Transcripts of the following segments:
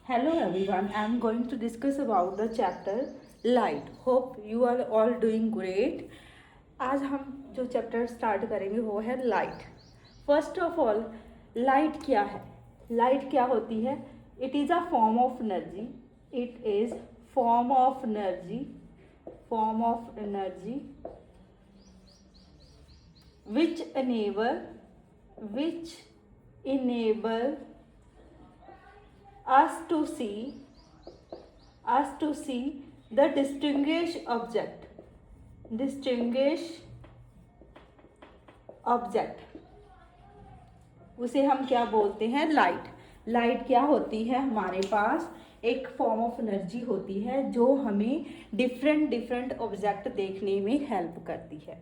Hello everyone, I am going to discuss about the chapter light. Hope you are all doing great. आज हम जो chapter start करेंगे वो है light. First of all, light क्या है? लाइट क्या होती है? It is a form of energy. It is form of energy which enable us to see the distinguished object. उसे हम क्या बोलते हैं? लाइट. लाइट क्या होती है? हमारे पास एक फॉर्म ऑफ एनर्जी होती है जो हमें डिफरेंट ऑब्जेक्ट देखने में हेल्प करती है.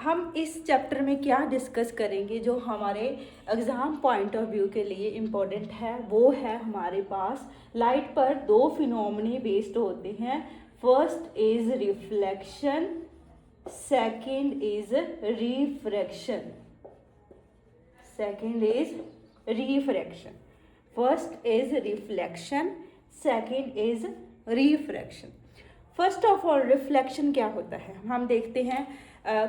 हम इस चैप्टर में क्या डिस्कस करेंगे जो हमारे एग्ज़ाम पॉइंट ऑफ व्यू के लिए इम्पोर्टेंट है, वो है हमारे पास लाइट पर दो फिनोमेने बेस्ड होते हैं. First is reflection, second is refraction. First is reflection, second is refraction. First of all, reflection क्या होता है? हम देखते हैं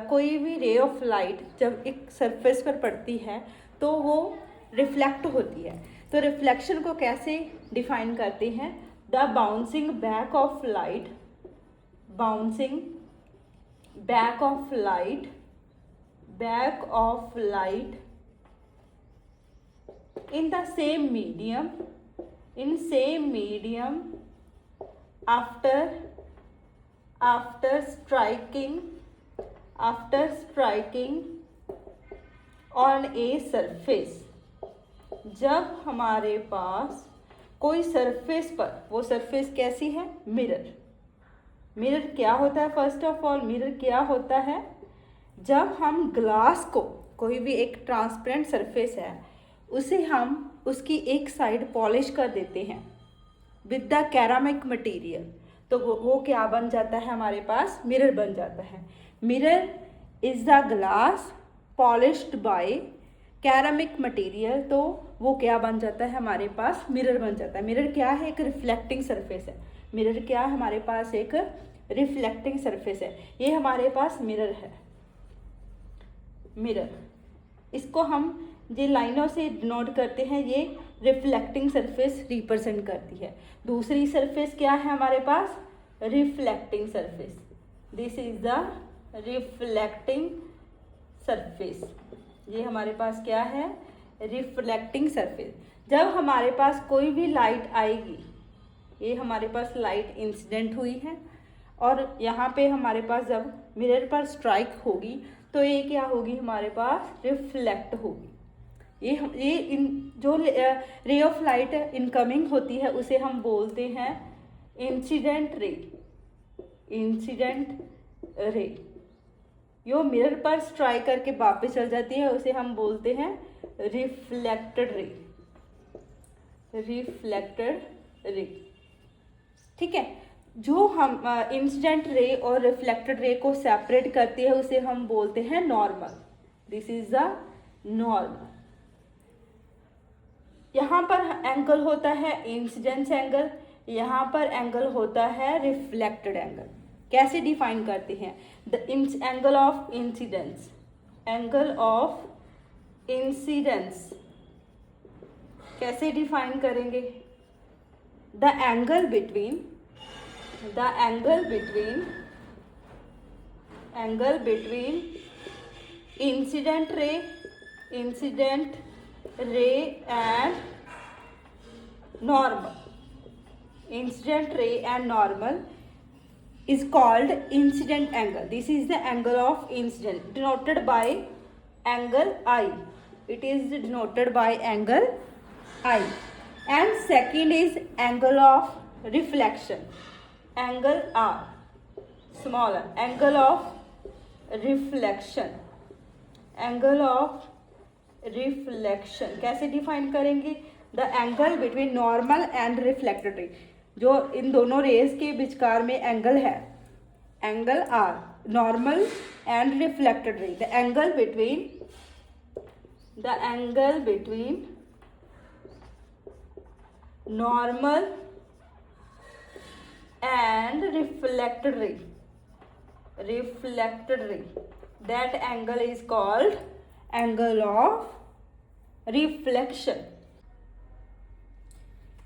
कोई भी रे ऑफ लाइट जब एक सरफेस पर पड़ती है तो वो रिफ्लेक्ट होती है. तो रिफ्लेक्शन को कैसे डिफाइन करते हैं? The bouncing back of light in the same medium after striking on a surface. जब हमारे पास कोई सरफेस पर, वो सरफेस कैसी है? मिरर क्या होता है? फर्स्ट ऑफ ऑल, मिरर क्या होता है? जब हम ग्लास को, कोई भी एक ट्रांसपेरेंट सरफेस है, उसे हम उसकी एक साइड पॉलिश कर देते हैं विद द कैरामिक मटेरियल, तो वो क्या बन जाता है? हमारे पास मिरर बन जाता है. Mirror is the glass polished by ceramic material, तो वो क्या बन जाता है? हमारे पास मिरर बन जाता है. मिरर क्या है? एक रिफ्लेक्टिंग सरफेस है. मिरर क्या है? हमारे पास एक रिफ्लेक्टिंग सरफेस है. ये हमारे पास मिरर है. मिरर, इसको हम ये लाइनों से डिनोट करते हैं. ये रिफ्लेक्टिंग सरफेस रिप्रेजेंट करती है. दूसरी सरफेस क्या है हमारे पास? Reflecting surface. This is the reflecting surface. ये हमारे पास क्या है? Reflecting surface. जब हमारे पास कोई भी लाइट आएगी, ये हमारे पास लाइट इंसिडेंट हुई है और यहाँ पे हमारे पास जब मिरर पर स्ट्राइक होगी तो ये क्या होगी? हमारे पास रिफ्लेक्ट होगी. ये जो रे ऑफ लाइट इनकमिंग होती है उसे हम बोलते हैं इंसिडेंट रे. जो मिरर पर स्ट्राइक करके वापस चल जाती है उसे हम बोलते हैं रिफ्लेक्टेड रे. ठीक है. जो हम इंसिडेंट रे और रिफ्लेक्टेड रे को सेपरेट करती है उसे हम बोलते हैं normal. This is the normal. यहाँ पर एंगल होता है इंसिडेंस एंगल, यहाँ पर एंगल होता है रिफ्लेक्टेड एंगल. कैसे डिफाइन करते हैं? द एंगल ऑफ इंसिडेंस कैसे डिफाइन करेंगे? The angle between incident ray and normal. Incident ray and normal is called incident angle. This is the angle of incident denoted by angle I. It is denoted by angle I. And second is angle of reflection, angle R, smaller. Angle of reflection कैसे define करेंगे? The angle between normal and reflected रे. जो इन दोनों raise के बीचकार में angle है, angle r, normal and reflected ray. The angle between normal and reflected ray. That angle is called angle of reflection.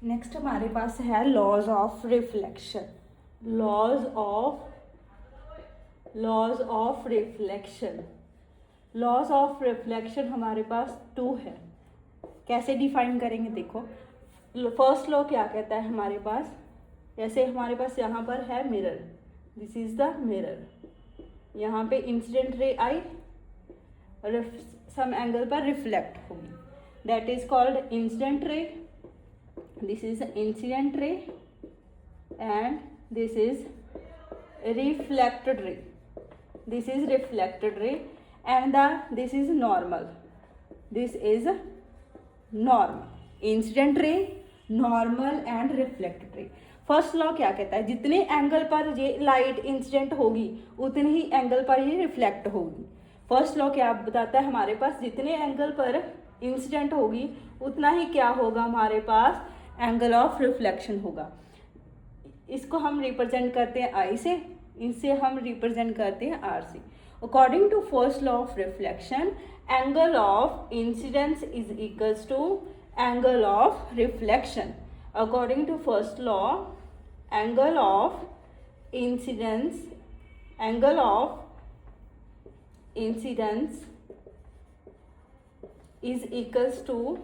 Next हमारे पास है laws of reflection. Laws of reflection हमारे पास 2 है. कैसे डिफाइन करेंगे देखो. फर्स्ट लॉ क्या कहता है हमारे पास, जैसे हमारे पास यहाँ पर है mirror, this is the mirror. यहाँ पे इंसिडेंट रे आई सम एंगल पर रिफ्लेक्ट होगी, that is called incident ray. This is incident ray and this is reflected ray. This is reflected ray and this is normal. This is normal. Incident ray, normal and reflected ray. First law क्या कहता है, जितने angle पर ये light incident होगी उतने ही angle पर ये रिफ्लेक्ट होगी. फर्स्ट लॉ क्या बताता है हमारे पास, जितने एंगल पर इंसिडेंट होगी उतना ही क्या होगा हमारे पास एंगल ऑफ रिफ्लेक्शन होगा. इसको हम रिप्रेजेंट करते हैं आई से, इनसे हम रिप्रेजेंट करते हैं आर से. According to first law of reflection, angle of incidence is equals to angle of reflection. According to first law, angle of incidence is equals to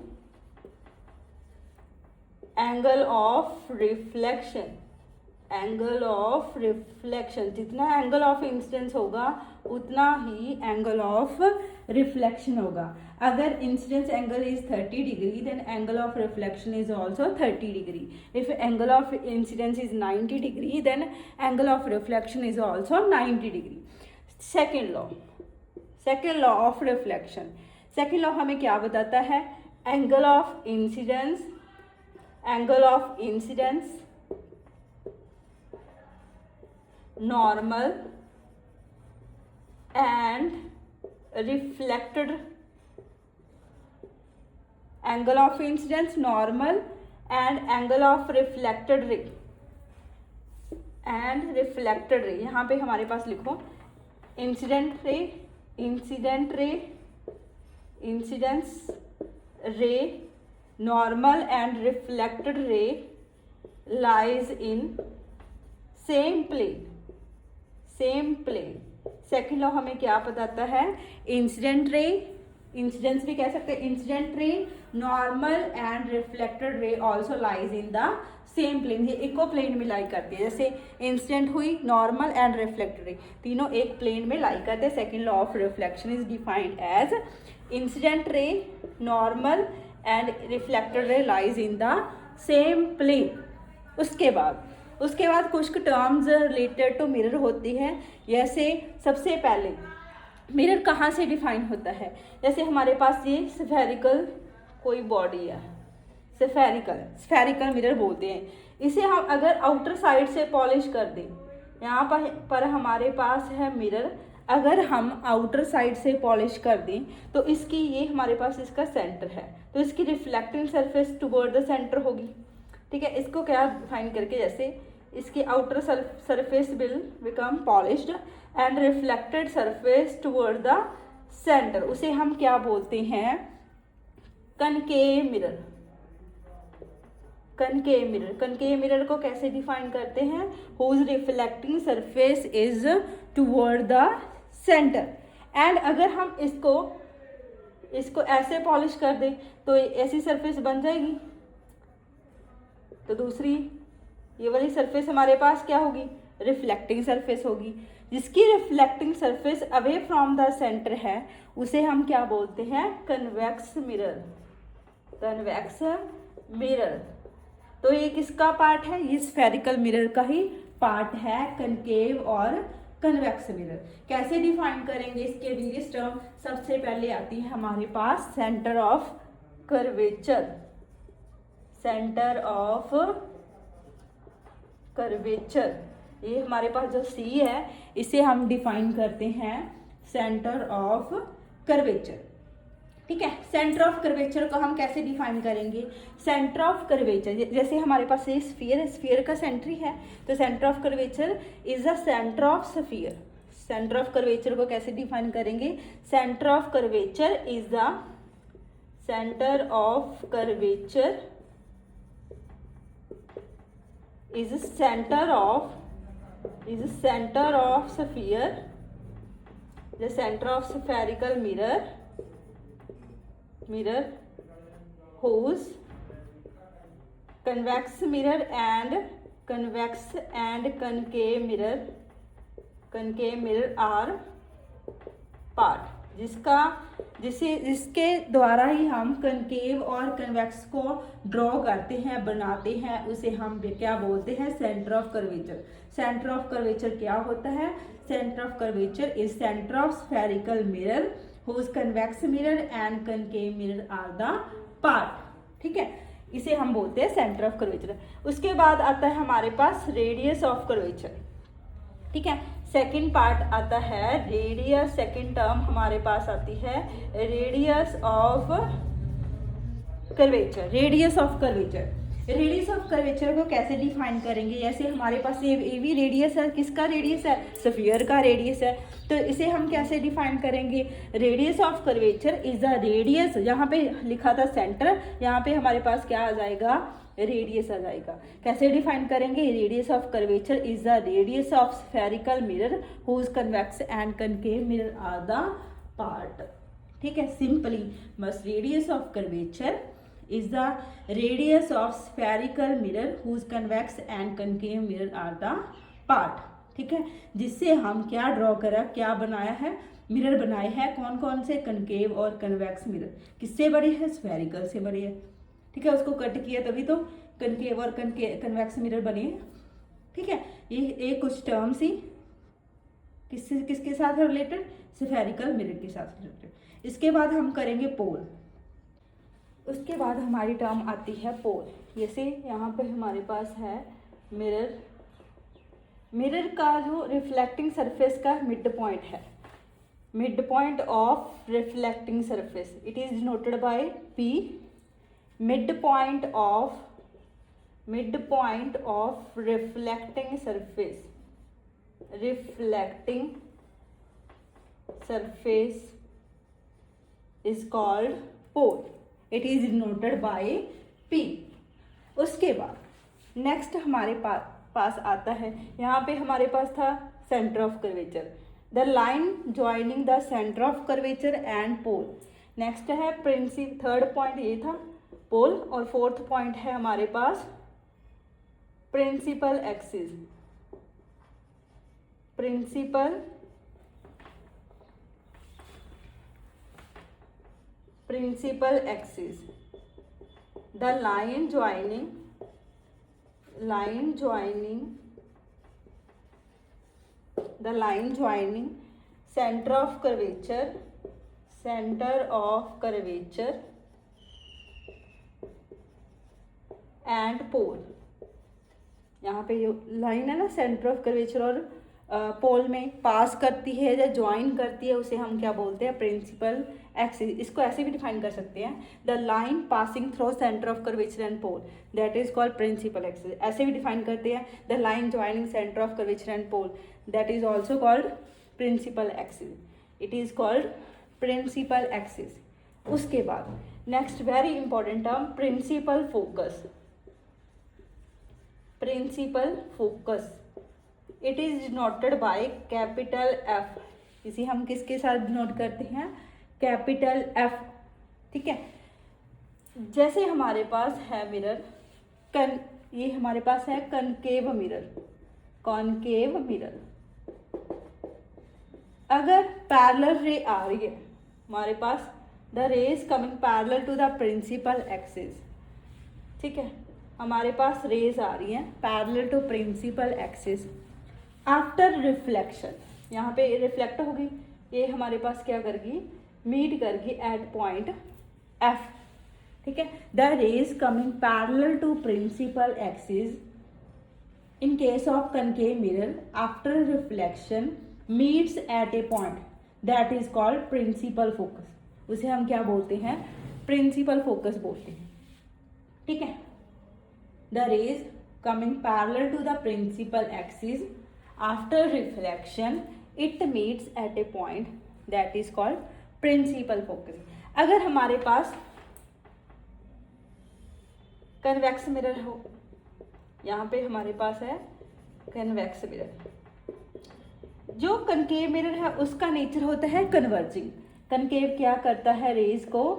angle of reflection. जितना angle of incidence होगा उतना ही angle of reflection होगा. अगर incidence angle is 30 degree then angle of reflection is also 30 degree. If angle of incidence is 90 degree then angle of reflection is also 90 degree. Second law of reflection. Second law हमें क्या बताता है, angle of incidence normal and reflected. Angle of incidence normal and angle of reflected ray यहाँ पे हमारे पास लिखो incident ray normal and reflected ray lies in same plane. Second law हमें क्या बताता है, इंसिडेंट भी कह सकते हैं, incident ray normal and reflected ray also lies in the same plane. ये इको प्लेन में लाई करती है, जैसे इंसिडेंट हुई, नॉर्मल एंड रिफ्लेक्टेड रे तीनों एक प्लेन में लाई करते हैं. Second law of reflection is defined as incident ray normal and reflected ray lies in the same plane. उसके बाद कुछ टर्म्स रिलेटेड टू मिरर होती है. जैसे सबसे पहले मिरर कहाँ से डिफाइन होता है, जैसे हमारे पास ये स्फेरिकल कोई बॉडी है, स्फेरिकल मिरर बोलते हैं. इसे हम अगर आउटर साइड से पॉलिश कर दें, यहाँ पर हमारे पास है मिरर, अगर हम आउटर साइड से पॉलिश कर दें तो इसकी ये हमारे पास इसका सेंटर है, तो इसकी reflecting surface toward the centre होगी. ठीक है, इसको क्या डिफाइन करके, जैसे इसकी outer surface will become polished and reflected surface toward the centre, उसे हम क्या बोलते हैं, कनकेव मिरर को कैसे डिफाइन करते हैं, whose reflecting surface is toward the centre. And अगर हम इसको ऐसे पॉलिश कर दें तो ऐसी सरफेस बन जाएगी, तो दूसरी ये वाली सरफेस हमारे पास क्या होगी, रिफ्लेक्टिंग सरफेस होगी. जिसकी reflecting surface away from the centre है उसे हम क्या बोलते हैं, कन्वेक्स मिरर. तो ये किसका पार्ट है, ये स्फेरिकल मिरर का ही पार्ट है, कनकेव और कन्वेक्स मिरर. कैसे डिफाइन करेंगे इसके वेरियस टर्म, सबसे पहले आती है हमारे पास सेंटर ऑफ कर्वेचर. ये हमारे पास जो सी है इसे हम डिफाइन करते हैं सेंटर ऑफ कर्वेचर. ठीक है। सेंटर ऑफ कर्वेचर को हम कैसे डिफाइन करेंगे? सेंटर ऑफ कर्वेचर, जैसे हमारे पास ये स्फीयर है, स्फीयर का सेंटर ही है, तो centre of curvature is the centre of sphere. Centre of curvature को कैसे डिफाइन करेंगे? Centre of curvature is the centre of curvature is centre of sphere, the centre of spherical mirror whose convex mirror and concave mirror are part, जिसके द्वारा ही हम concave और convex को draw करते हैं, बनाते हैं, उसे हम क्या बोलते हैं? Centre of curvature. Centre of curvature क्या होता है? Centre of curvature is centre of spherical mirror whose convex mirror and concave mirror are the part। ठीक है, इसे हम बोलते हैं सेंटर ऑफ कर्वेचर। उसके बाद आता है हमारे पास रेडियस ऑफ कर्वेचर। ठीक है, सेकंड पार्ट आता है रेडियस। सेकंड टर्म हमारे पास आती है radius of curvature. Radius of curvature, radius of curvature को कैसे डिफाइन करेंगे? जैसे हमारे पास ये भी रेडियस है, किसका रेडियस है? स्फीयर का रेडियस है, तो इसे हम कैसे डिफाइन करेंगे? Radius of curvature is the radius, यहाँ पे लिखा था सेंटर, यहाँ पे हमारे पास क्या आ जाएगा? रेडियस आ जाएगा। कैसे डिफाइन करेंगे? Radius of curvature is the radius of spherical mirror whose convex and concave mirror are the part. ठीक है, सिंपली बस radius of curvature is the radius of spherical mirror whose convex and concave mirror are the part। ठीक है, जिससे हम क्या draw करा, क्या बनाया है? मिरर बनाए हैं। कौन कौन से? कनकेव और कन्वेक्स मिरर। किससे बड़ी है? स्फेरिकल से बड़ी है। ठीक है, उसको कट किया तभी तो कनकेव और कन्वेक्स मिरर बने। ठीक है, ये कुछ टर्म्स ही किसके साथ रिलेटेड? स्फेरिकल मिरर के साथ रिलेटेड। इसके बाद हम करेंगे पोल। उसके बाद हमारी टर्म आती है पोल। जैसे यहाँ पे हमारे पास है मिरर, मिरर का जो रिफ्लेक्टिंग सरफेस का मिड पॉइंट है, mid point of reflecting surface, it is denoted by P। Mid point of reflecting surface is called pole. It is denoted by P। उसके बाद नेक्स्ट हमारे पास आता है, यहाँ पे हमारे पास था centre of curvature, the line joining the centre of curvature and pole. Next है थर्ड पॉइंट ये था पोल, और फोर्थ पॉइंट है हमारे पास principal axis. Principal axis, the line joining center of curvature and pole। यहाँ पे ये लाइन है ना, सेंटर ऑफ कर्वेचर और पोल में पास करती है या ज्वाइन करती है, उसे हम क्या बोलते हैं? Principal axis. इसको ऐसे भी डिफाइन कर सकते हैं, the line passing through centre of curvature and pole, that is called principal axis. ऐसे भी डिफाइन करते हैं, the line joining centre of curvature and pole, that is also called principal axis. It is called principal axis. उसके बाद next very important term principal focus. It is denoted by capital F। इसे हम किसके साथ denote करते हैं? Capital F। ठीक है, जैसे हमारे पास है मिरर ये हमारे पास है कॉनकेव मिरर। अगर पैरेलल रे आ रही है हमारे पास, the ray is coming parallel to the principal axis. ठीक है, हमारे पास रेज आ रही हैं parallel to principal axis. After reflection, यहाँ पे रिफ्लेक्ट होगी, ये हमारे पास क्या करेगी? मीट करेगी एट पॉइंट F। ठीक है, the rays coming parallel to principal axis in case of concave mirror after reflection meets at a point that is called principal focus. उसे हम क्या बोलते हैं, प्रिंसिपल फोकस बोलते हैं। ठीक है, the rays coming parallel to the principal axis after reflection it meets at a point that is called principal focus. अगर हमारे पास कन्वेक्स मिरर हो, यहाँ पे हमारे पास है कन्वेक्स मिरर, जो कनकेव मिरर है उसका नेचर होता है कन्वर्जिंग। कनकेव क्या करता है, रेज को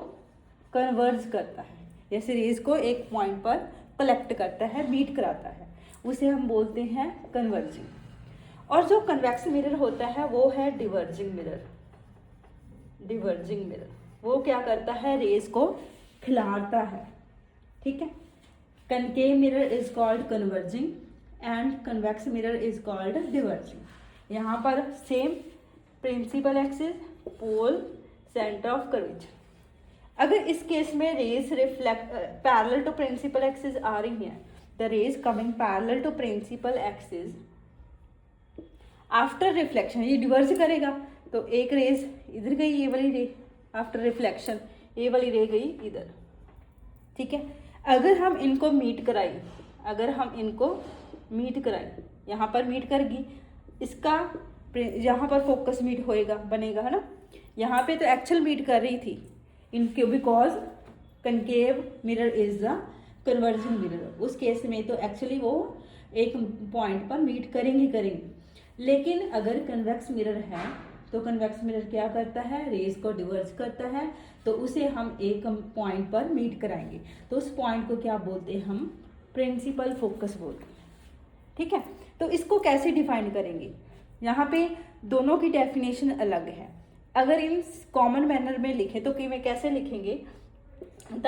कन्वर्ज करता है, जैसे रेज को एक पॉइंट पर कलेक्ट करता है, मीट कराता है, उसे हम बोलते हैं कन्वर्जिंग। और जो कन्वेक्स मिरर होता है वो है डिवर्जिंग मिरर। डिवर्जिंग मिरर वो क्या करता है, रेज को खिलारता है। ठीक है, concave mirror is called converging and convex mirror is called diverging. यहाँ पर same principal axis, pole, centre of curvature. अगर इस केस में rays reflect parallel to principal axis आ रही हैं, the rays coming parallel to principal axis after reflection, ये diverge करेगा तो एक रेज इधर गई, ये वाली रे आफ्टर रिफ्लेक्शन, ये वाली रे गई इधर। ठीक है, अगर हम इनको मीट कराई, अगर हम इनको मीट कराई, यहाँ पर मीट करेगी, इसका यहाँ पर फोकस मीट होएगा, बनेगा, है ना। यहाँ पे तो एक्चुअल मीट कर रही थी इनके, because concave mirror is the converging mirror. उस केस में तो एक्चुअली वो एक पॉइंट पर मीट करेंगे। लेकिन अगर कन्वेक्स मिरर है तो कन्वेक्स मिरर क्या करता है, रेज को डिवर्ज करता है, तो उसे हम एक पॉइंट पर मीट कराएंगे, तो उस पॉइंट को क्या बोलते हैं, हम प्रिंसिपल फोकस बोलते हैं। ठीक है, तो इसको कैसे डिफाइन करेंगे, यहाँ पे दोनों की डेफिनेशन अलग है। अगर इन कॉमन मैनर में लिखें तो कि में कैसे लिखेंगे, the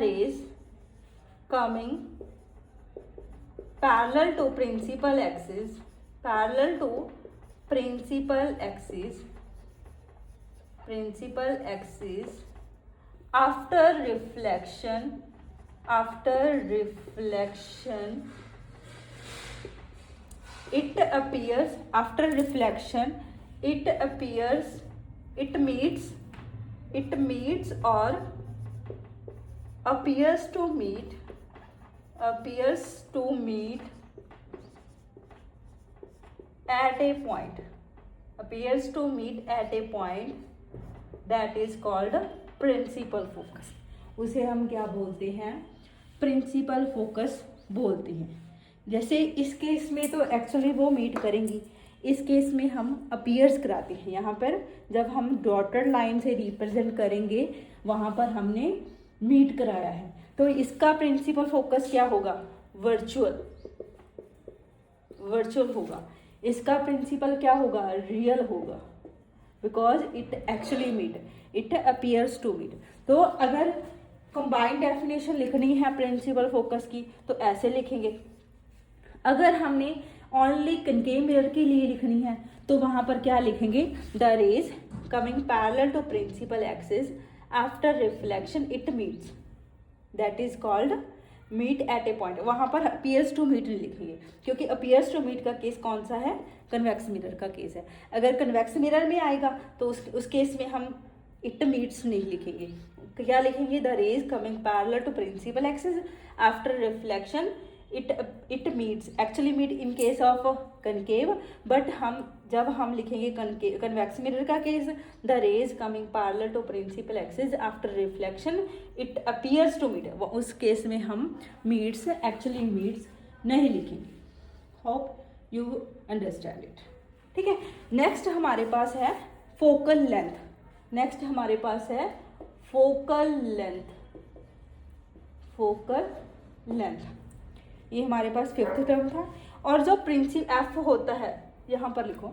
rays coming parallel to principal axis, parallel to principal axis after reflection it appears, after reflection it meets or appears to meet at a point that is called principal focus। उसे हम क्या बोलते हैं, principal focus बोलते हैं। जैसे इस case में तो एक्चुअली वो मीट करेंगी, इस केस में हम अपीयर्स कराते हैं। यहाँ पर जब हम डॉटेड लाइन से रिप्रेजेंट करेंगे, वहाँ पर हमने मीट कराया है, तो इसका प्रिंसिपल फोकस क्या होगा, वर्चुअल होगा। इसका प्रिंसिपल क्या होगा, रियल होगा, because it actually meet, it appears to meet. तो अगर कंबाइंड डेफिनेशन लिखनी है प्रिंसिपल फोकस की तो ऐसे लिखेंगे। अगर हमने ओनली कनकेव मिरर के लिए लिखनी है तो वहाँ पर क्या लिखेंगे, the rays coming parallel to principal axis after reflection it meets, that is called meet at a point. वहाँ पर अपीयर्स टू मीट नहीं लिखेंगे, क्योंकि अपीयर्स टू मीट का केस कौन सा है, कन्वेक्स मिरर का केस है। अगर कन्वेक्स मिरर में आएगा तो उस केस में हम इट मीट्स नहीं लिखेंगे, क्या लिखेंगे, the rays coming parallel to principal axis after reflection it meets, actually meet in case of concave, but जब हम लिखेंगे कन्वेक्स मिरर का case, the rays coming parallel to principal axis after reflection it appears to meet, उस case में हम meets actually meets नहीं लिखेंगे। Hope you understand it. ठीक है, नेक्स्ट हमारे पास है फोकल लेंथ। नेक्स्ट हमारे पास है फोकल लेंथ। ये हमारे पास फिफ्थ टर्म था। और जो एफ होता है, यहाँ पर लिखो,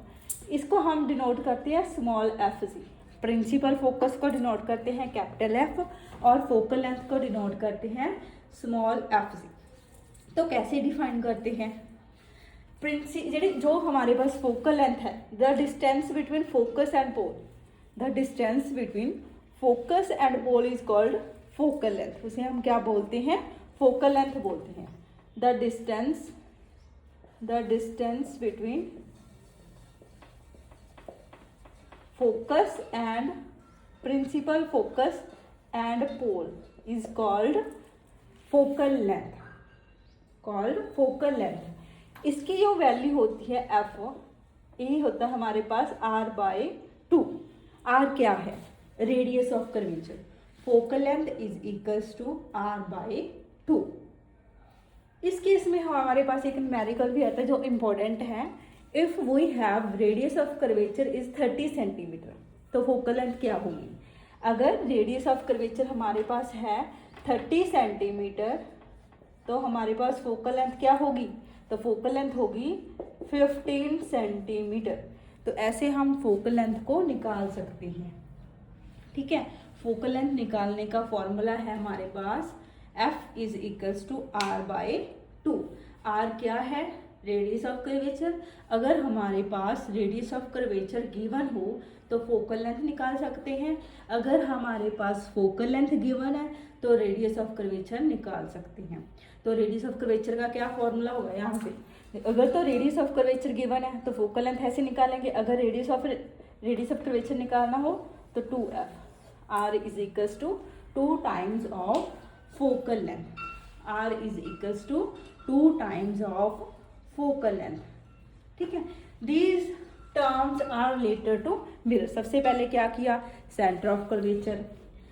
इसको हम डिनोट करते हैं small f c. Principal focus को डिनोट करते हैं कैपिटल एफ और फोकल लेंथ को डिनोट करते हैं स्मॉल एफ सी। तो कैसे डिफाइन करते हैं, जो हमारे पास फोकल लेंथ है, the distance between focus and pole, the distance between focus and pole is called focal length. उसे हम क्या बोलते हैं, फोकल लेंथ बोलते हैं। the distance between focus and principal focus and pole is called focal length, called focal length. इसकी जो value होती है एफ, ये होता है हमारे पास r/2। r क्या है? Radius of curvature. Focal length is equals to r/2। इस केस में हमारे पास एक न्यूमेरिकल भी आता है जो इम्पोर्टेंट है। If we have radius of curvature is 30 centimetre, तो फोकल लेंथ क्या होगी? अगर रेडियस ऑफ कर्वेचर हमारे पास है 30 सेंटीमीटर, तो हमारे पास फोकल लेंथ क्या होगी? तो फोकल लेंथ होगी 15 सेंटीमीटर। तो ऐसे हम फोकल लेंथ को निकाल सकते हैं। ठीक है, फोकल लेंथ निकालने का फॉर्मूला है हमारे पास F is equals to r/2। r क्या है? Radius of curvature. अगर हमारे पास रेडियस ऑफ कर्वेचर गिवन हो तो फोकल लेंथ निकाल सकते हैं। अगर हमारे पास फोकल लेंथ गिवन है तो रेडियस ऑफ कर्वेचर निकाल सकते हैं। तो रेडियस ऑफ कर्वेचर का क्या फॉर्मूला होगा? यहाँ से अगर तो रेडियस ऑफ कर्वेचर गिवन है तो फोकल लेंथ ऐसे निकालेंगे। अगर रेडियस ऑफ कर्वेचर निकालना हो तो 2f, r is equals to 2 times of focal length. r is equals to 2 times of focal length. ठीक है, these terms are related to mirror. सबसे पहले क्या किया? सेंटर ऑफ कर्वेचर,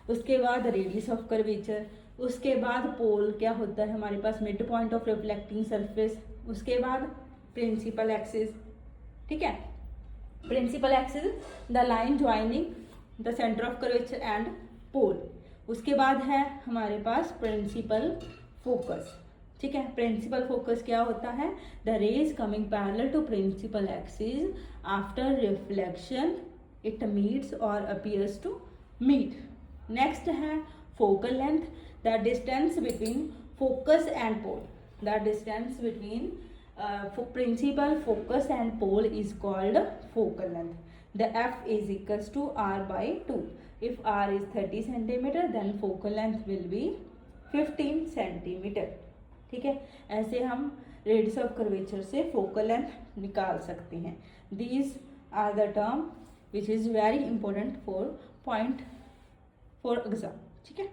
उसके बाद रेडियस ऑफ कर्वेचर, उसके बाद पोल क्या होता है हमारे पास? Mid point of reflecting surface, उसके बाद प्रिंसिपल एक्सिस। ठीक है, principal axis the line joining the centre of curvature and pole. उसके बाद है हमारे पास प्रिंसिपल फोकस। ठीक है, प्रिंसिपल फोकस क्या होता है? The rays coming parallel to principal axis after reflection it meets और अपीयर्स टू मीट। नेक्स्ट है focal length, the distance between focus and pole. The distance between principal focus and pole is called focal length. The f is equals to r/2. If r is 30 centimeter, then focal length will be 15 centimeter. ठीक है, ऐसे हम radius of curvature से focal length निकाल सकते हैं. These are the term which is very important for point for exam. ठीक है.